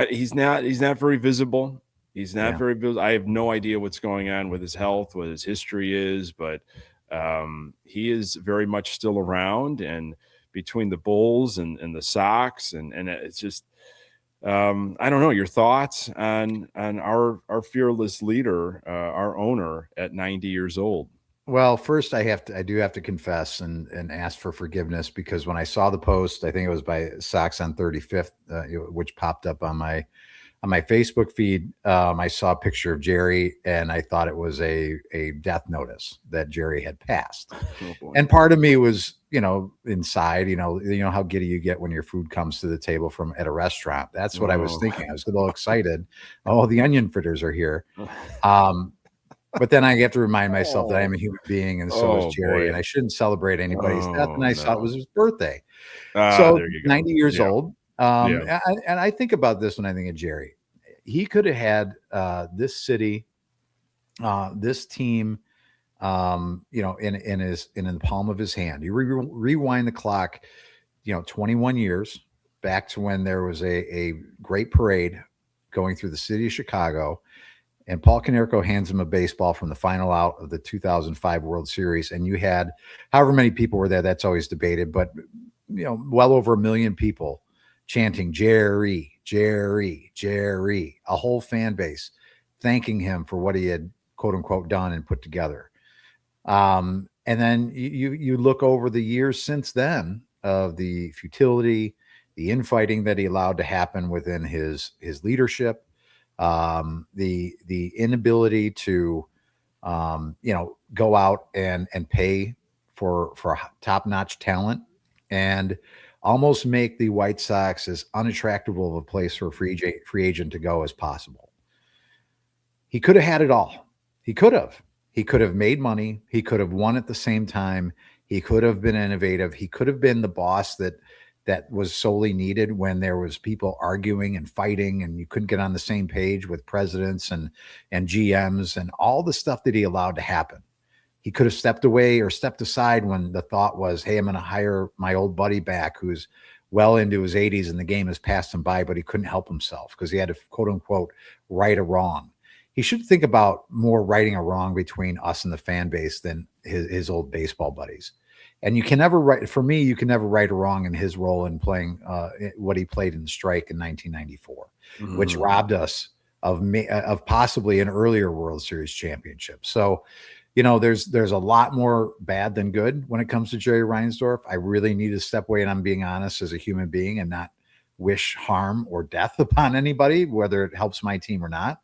Speaker 2: He's not very visible. He's not very visible. I have no idea what's going on with his health, what his history is, but he is very much still around. And between the Bulls and the Sox, and it's just, I don't know, your thoughts on our fearless leader, our owner at 90 years old.
Speaker 3: Well, first I do have to confess and ask for forgiveness, because when I saw the post, I think it was by Sox on 35th, which popped up on my Facebook feed, I saw a picture of Jerry, and I thought it was a death notice that Jerry had passed. Oh, and part of me was, inside, how giddy you get when your food comes to the table from at a restaurant. That's what I was thinking. I was a little excited. Oh, the onion fritters are here. But then I have to remind myself that I am a human being, and so is Jerry, and I shouldn't celebrate anybody's death. And I saw it was his birthday. So 90 years old. And I think about this when I think of Jerry. He could have had this city, this team, in the palm of his hand. You rewind the clock, 21 years back to when there was a great parade going through the city of Chicago. And Paul Konerko hands him a baseball from the final out of the 2005 World Series. And you had however many people were there. That's always debated, but well over 1 million people chanting Jerry, Jerry, Jerry, a whole fan base thanking him for what he had, quote unquote, done and put together. And then you look over the years since then of the futility, the infighting that he allowed to happen within his leadership. The inability to, go out and pay for top-notch talent, and almost make the White Sox as unattractive of a place for a free agent to go as possible. He could have had it all. He could have made money. He could have won at the same time. He could have been innovative. He could have been the boss that was solely needed when there was people arguing and fighting, and you couldn't get on the same page with presidents and GMs and all the stuff that he allowed to happen. He could have stepped away or stepped aside when the thought was, hey, I'm going to hire my old buddy back who's well into his 80s and the game has passed him by, but he couldn't help himself because he had to, quote unquote, right a wrong. He should think about more righting a wrong between us and the fan base than his old baseball buddies. And you can never write, for me, you can never right or wrong in his role in playing what he played in the strike in 1994, which robbed us of possibly an earlier World Series championship. So, there's a lot more bad than good when it comes to Jerry Reinsdorf. I really need to step away, and I'm being honest as a human being, and not wish harm or death upon anybody, whether it helps my team or not.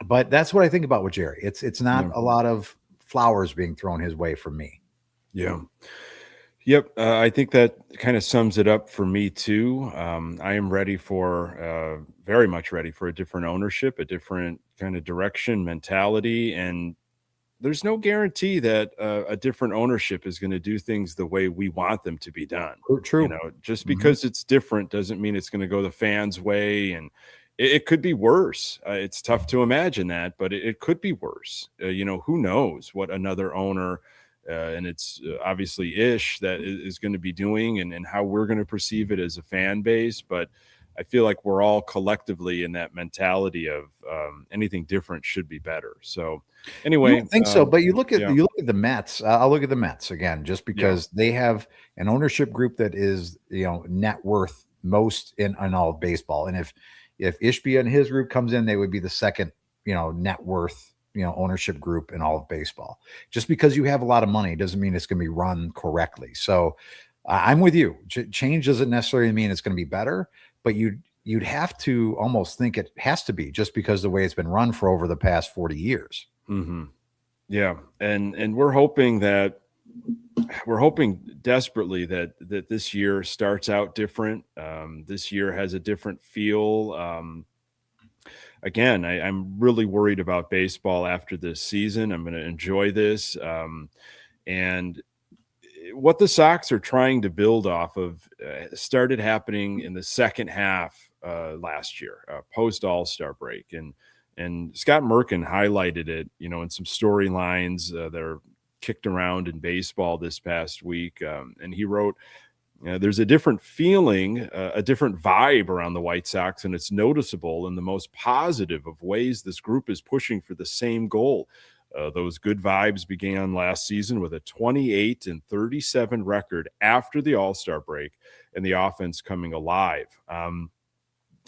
Speaker 3: But that's what I think about with Jerry. It's not a lot of flowers being thrown his way from me.
Speaker 2: Yeah. Yep. I think that kind of sums it up for me too. I am ready for, very much ready for a different ownership, a different kind of direction, mentality. And there's no guarantee that a different ownership is going to do things the way we want them to be done.
Speaker 3: True.
Speaker 2: Just because it's different doesn't mean it's going to go the fans' way. And it could be worse. It's tough to imagine that, but it could be worse. Who knows what another owner, and it's obviously Ish that is going to be doing, and how we're going to perceive it as a fan base. But I feel like we're all collectively in that mentality of anything different should be better. So anyway,
Speaker 3: I think so. But you look at the Mets. I'll look at the Mets again, just because they have an ownership group that is net worth most in all of baseball. And if Ishbia and his group comes in, they would be the second net worth ownership group in all of baseball. Just because you have a lot of money doesn't mean it's going to be run correctly. So I'm with you. Change doesn't necessarily mean it's going to be better, but you'd have to almost think it has to be, just because the way it's been run for over the past 40 years.
Speaker 2: Mm-hmm. Yeah. And we're hoping desperately that this year starts out different. This year has a different feel. Again, I'm really worried about baseball after this season. I'm going to enjoy this. And what the Sox are trying to build off of started happening in the second half last year, post All-Star break. And Scott Merkin highlighted it, in some storylines that are kicked around in baseball this past week. And he wrote, there's a different feeling, a different vibe around the White Sox, and it's noticeable in the most positive of ways. This group is pushing for the same goal. Those good vibes began last season with a 28-37 record after the All-Star break, and the offense coming alive.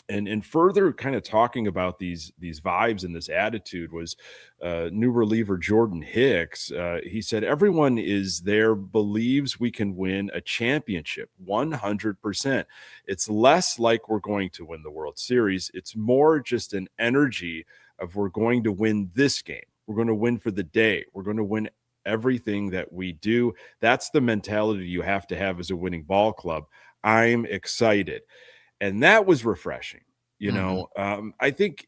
Speaker 2: And further kind of talking about these vibes and this attitude was new reliever Jordan Hicks. He said, everyone is there, believes we can win a championship 100%. It's less like we're going to win the World Series. It's more just an energy of we're going to win this game. We're going to win for the day. We're going to win everything that we do. That's the mentality you have to have as a winning ball club. I'm excited. And that was refreshing. I think,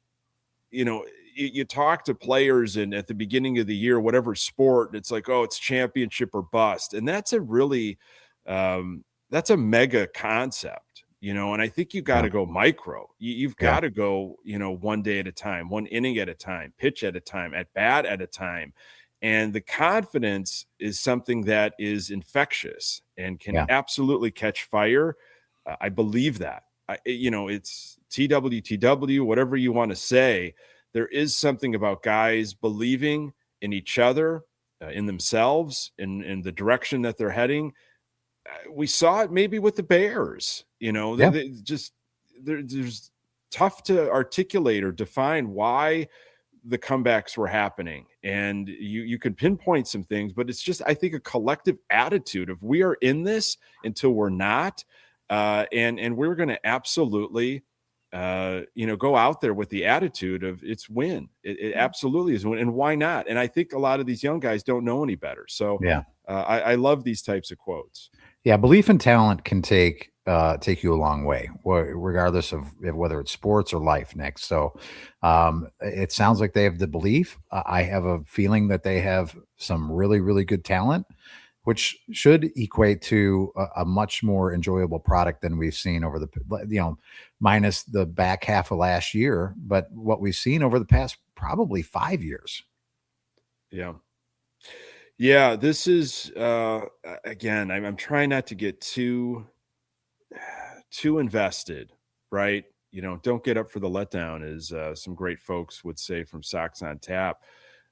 Speaker 2: you talk to players, and at the beginning of the year, whatever sport, it's like, oh, it's championship or bust. And that's a really, that's a mega concept, and I think you got to go micro. You've got to go, one day at a time, one inning at a time, pitch at a time, at bat at a time. And the confidence is something that is infectious and can absolutely catch fire. I believe that. It's TWTW, whatever you want to say. There is something about guys believing in each other, in themselves, in the direction that they're heading. We saw it maybe with the Bears. There's tough to articulate or define why the comebacks were happening. And you can pinpoint some things, but it's just, I think, a collective attitude of we are in this until we're not. And we're going to absolutely, go out there with the attitude of it's win. It absolutely is win. And why not? And I think a lot of these young guys don't know any better. So I love these types of quotes.
Speaker 3: Yeah. Belief in talent can take you a long way, regardless of whether it's sports or life, Nick. So it sounds like they have the belief. I have a feeling that they have some really, really good talent, which should equate to a much more enjoyable product than we've seen over the, minus the back half of last year, but what we've seen over the past probably 5 years.
Speaker 2: Yeah. Yeah. This is, again, I'm trying not to get too invested, right? Don't get up for the letdown, as some great folks would say from Sox on Tap.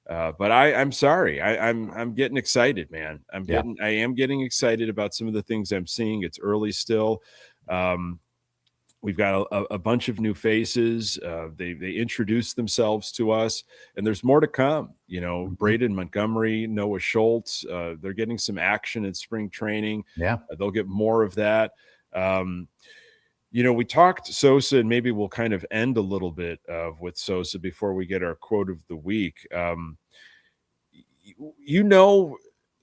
Speaker 2: But I'm sorry. I'm getting excited, man.
Speaker 3: Yeah.
Speaker 2: I am getting excited about some of the things I'm seeing. It's early still. We've got a bunch of new faces. They introduced themselves to us, and there's more to come. Braden Montgomery, Noah Schultz. They're getting some action in spring training.
Speaker 3: Yeah.
Speaker 2: They'll get more of that. We talked Sosa, and maybe we'll kind of end a little bit with Sosa before we get our quote of the week.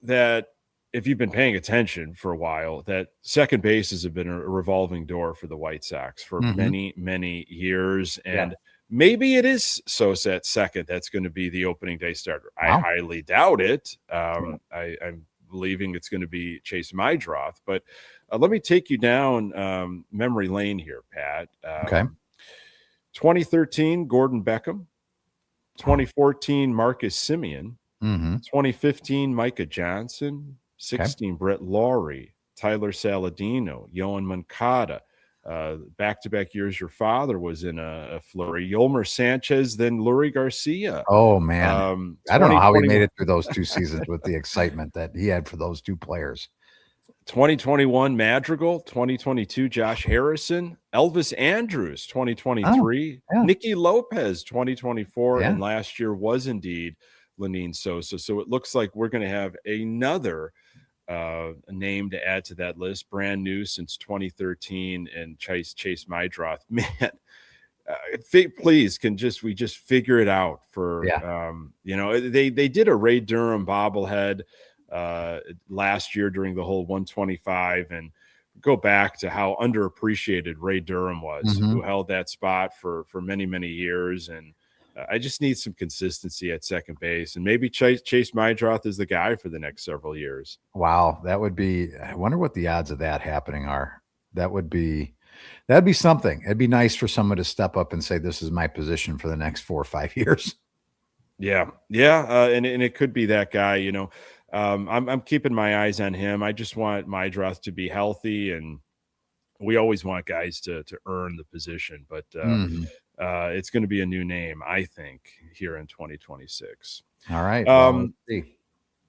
Speaker 2: That if you've been paying attention for a while, that second bases have been a revolving door for the White Sox for many, many years. And maybe it is Sosa at second that's going to be the opening day starter.
Speaker 3: Wow.
Speaker 2: I highly doubt it. I'm believing it's going to be Chase Mydroth. But let me take you down memory lane here, Pat.
Speaker 3: Okay.
Speaker 2: 2013, Gordon Beckham. 2014, Marcus Semien. 2015, Micah Johnson. 16, Brett Lawrie, Tyler Saladino, Yohan Moncada. Back-to-back years your father was in a flurry. Yolmer Sanchez, then Lurie Garcia.
Speaker 3: Oh, man. I don't know how he made it through those 2 seasons with the excitement that he had for those 2 players.
Speaker 2: 2021, Madrigal. 2022, Josh Harrison. Elvis Andrews, 2023. Nicky Lopez, 2024. And last year was indeed Lenine Sosa. So it looks like we're going to have another name to add to that list, brand new since 2013, and Chase Mydroth. Man, please we just figure it out for they did a Ray Durham bobblehead last year during the whole 125, and go back to how underappreciated Ray Durham was, who held that spot for many, many years. And I just need some consistency at second base, and maybe Chase Mydroth is the guy for the next several years.
Speaker 3: Wow, I wonder what the odds of that happening are. That'd be something. It'd be nice for someone to step up and say, "This is my position for the next 4 or 5 years."
Speaker 2: Yeah, and it could be that guy. I'm keeping my eyes on him. I just want Mydroth to be healthy, and we always want guys to earn the position, but it's going to be a new name, I think, here in 2026.
Speaker 3: All right. Let's see.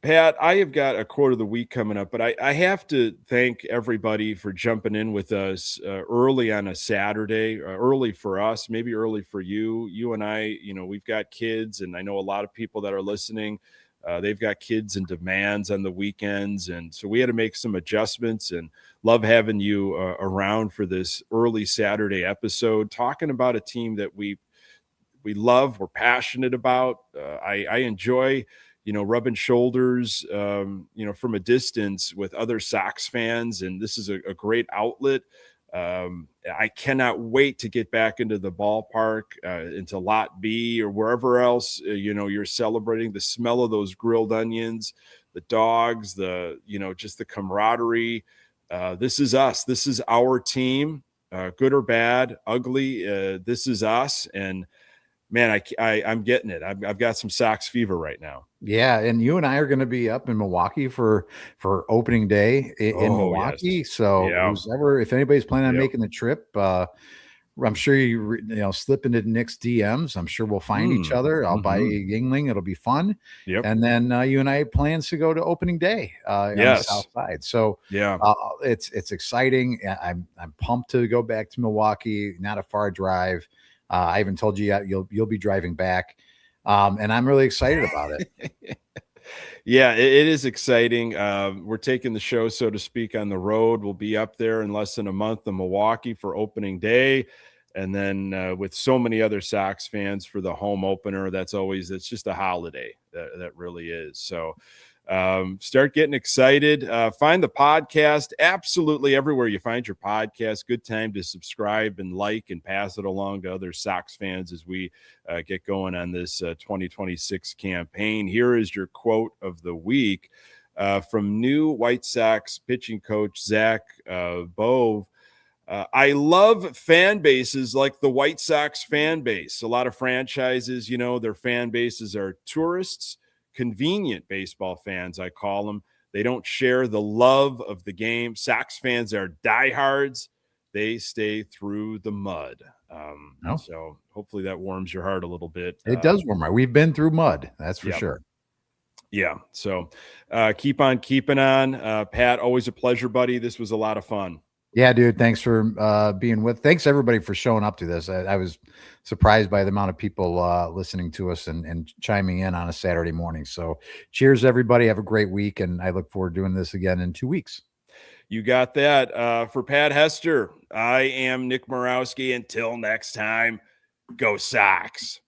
Speaker 2: Pat, I have got a quote of the week coming up, but I have to thank everybody for jumping in with us early on a Saturday, early for us, maybe early for you. You and I, we've got kids, and I know a lot of people that are listening. They've got kids and demands on the weekends. And so we had to make some adjustments, and love having you around for this early Saturday episode, talking about a team that we love, we're passionate about. I enjoy, rubbing shoulders, from a distance with other Sox fans. And this is a great outlet. I cannot wait to get back into the ballpark, into Lot B or wherever else, you're celebrating. The smell of those grilled onions, the dogs, just the camaraderie. This is us. This is our team, good or bad, ugly. This is us. And man, I'm getting it. I've got some Sox fever right now.
Speaker 3: Yeah, and you and I are going to be up in Milwaukee for opening day in Milwaukee.
Speaker 2: Yes.
Speaker 3: So if anybody's planning on making the trip, I'm sure you slip into Nick's DMs. I'm sure we'll find each other. I'll buy you a Yingling. It'll be fun.
Speaker 2: Yep.
Speaker 3: And then you and I have plans to go to opening day on the South Side. So it's exciting. I'm pumped to go back to Milwaukee. Not a far drive. I even told you you'll be driving back. And I'm really excited about it.
Speaker 2: Yeah, it is exciting. We're taking the show, so to speak, on the road. We'll be up there in less than a month in Milwaukee for opening day. And then with so many other Sox fans for the home opener, it's just a holiday. That really is. So start getting excited. Find the podcast absolutely everywhere you find your podcast. Good time to subscribe and like and pass it along to other Sox fans as we get going on this 2026 campaign. Here is your quote of the week from new White Sox pitching coach Zach Bove. I love fan bases like the White Sox fan base. A lot of franchises, their fan bases are tourists, convenient baseball fans, I call them. They don't share the love of the game. Sox fans are diehards. They stay through the mud.
Speaker 3: No.
Speaker 2: So hopefully that warms your heart a little bit.
Speaker 3: It does warm. We've been through mud. That's for sure.
Speaker 2: Yeah. So keep on keeping on. Pat, always a pleasure, buddy. This was a lot of fun.
Speaker 3: Yeah, dude. Thanks for being with. Thanks everybody for showing up to this. I was surprised by the amount of people listening to us and chiming in on a Saturday morning. So cheers, everybody. Have a great week. And I look forward to doing this again in 2 weeks.
Speaker 2: You got that. For Pat Hester, I am Nick Murawski. Until next time, go Sox.